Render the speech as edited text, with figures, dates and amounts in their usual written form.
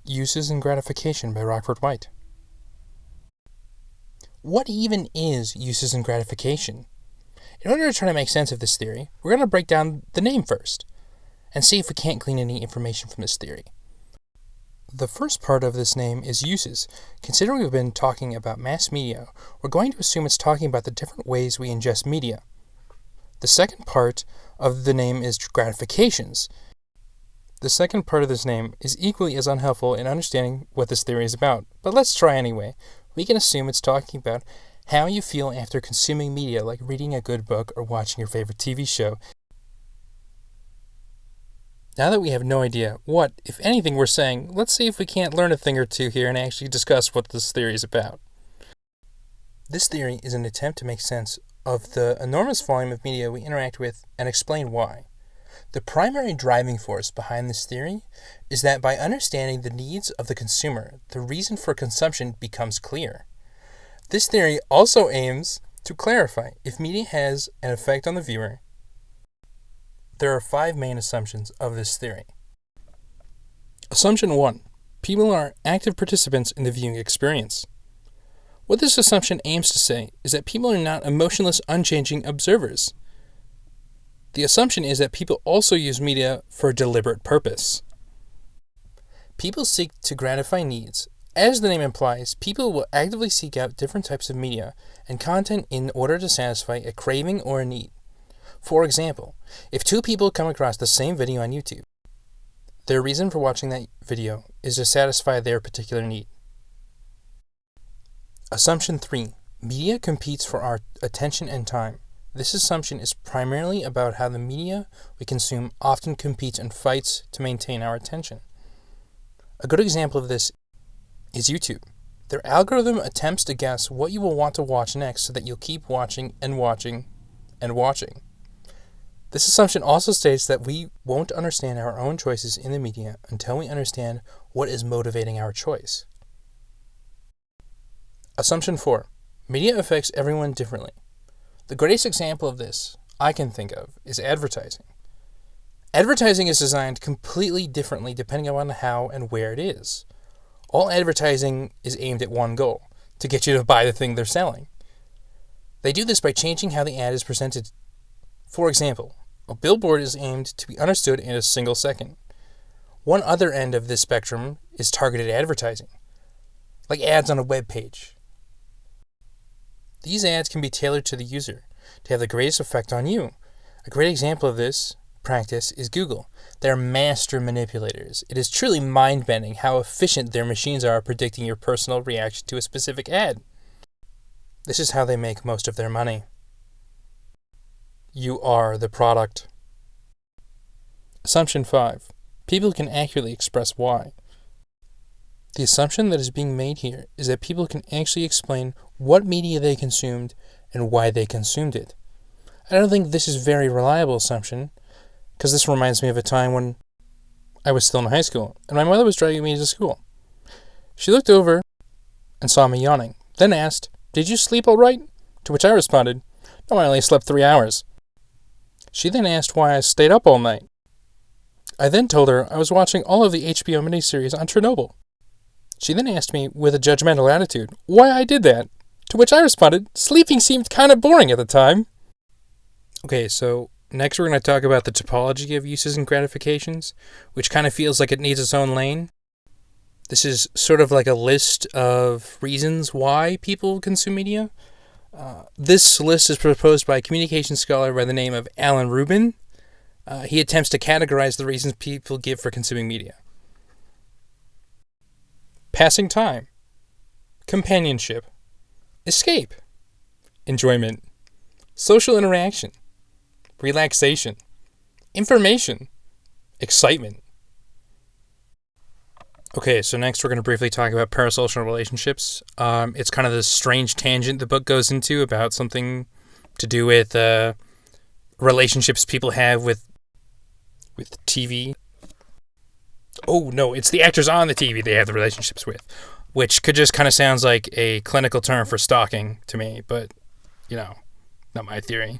Uses and Gratification by Rockford White. What even is uses and gratification? In order to try to make sense of this theory, we're going to break down the name first, and see if we can't glean any information from this theory. The first part of this name is uses. Considering we've been talking about mass media, we're going to assume it's talking about the different ways we ingest media. The second part of the name is gratifications. The second part of this name is equally as unhelpful in understanding what this theory is about, but let's try anyway. We can assume it's talking about how you feel after consuming media, like reading a good book or watching your favorite TV show. Now that we have no idea what, if anything, we're saying, let's see if we can't learn a thing or two here and actually discuss what this theory is about. This theory is an attempt to make sense of the enormous volume of media we interact with and explain why. The primary driving force behind this theory is that by understanding the needs of the consumer, the reason for consumption becomes clear. This theory also aims to clarify if media has an effect on the viewer. There are 5 main assumptions of this theory. Assumption 1. People are active participants in the viewing experience. What this assumption aims to say is that people are not emotionless, unchanging observers. The assumption is that people also use media for a deliberate purpose. People seek to gratify needs. As the name implies, people will actively seek out different types of media and content in order to satisfy a craving or a need. For example, if 2 people come across the same video on YouTube, their reason for watching that video is to satisfy their particular need. Assumption 3. Media competes for our attention and time. This assumption is primarily about how the media we consume often competes and fights to maintain our attention. A good example of this is YouTube. Their algorithm attempts to guess what you will want to watch next so that you'll keep watching and watching and watching. This assumption also states that we won't understand our own choices in the media until we understand what is motivating our choice. Assumption 4. Media affects everyone differently. The greatest example of this I can think of is advertising. Advertising is designed completely differently depending on how and where it is. All advertising is aimed at one goal, to get you to buy the thing they're selling. They do this by changing how the ad is presented. For example, a billboard is aimed to be understood in a single second. One other end of this spectrum is targeted advertising, like ads on a web page. These ads can be tailored to the user to have the greatest effect on you. A great example of this practice is Google. They're master manipulators. It is truly mind-bending how efficient their machines are at predicting your personal reaction to a specific ad. This is how they make most of their money. You are the product. Assumption 5. People can accurately express why. The assumption that is being made here is that people can actually explain what media they consumed and why they consumed it. I don't think this is a very reliable assumption, because this reminds me of a time when I was still in high school, and my mother was driving me to school. She looked over and saw me yawning, then asked, "Did you sleep all right?" To which I responded, "No, I only slept 3 hours." She then asked why I stayed up all night. I then told her I was watching all of the HBO miniseries on Chernobyl. She then asked me, with a judgmental attitude, why I did that, to which I responded, sleeping seemed kind of boring at the time. Okay, so next we're going to talk about the topology of uses and gratifications, which kind of feels like it needs its own lane. This is sort of like a list of reasons why people consume media. This list is proposed by a communications scholar by the name of Alan Rubin. He attempts to categorize the reasons people give for consuming media. Passing time, companionship, escape, enjoyment, social interaction, relaxation, information, excitement. Okay, so next we're going to briefly talk about parasocial relationships. It's kind of this strange tangent the book goes into about something to do with relationships people have with TV. Oh, no, it's the actors on the TV they have the relationships with, which could just kind of sounds like a clinical term for stalking to me, but, not my theory.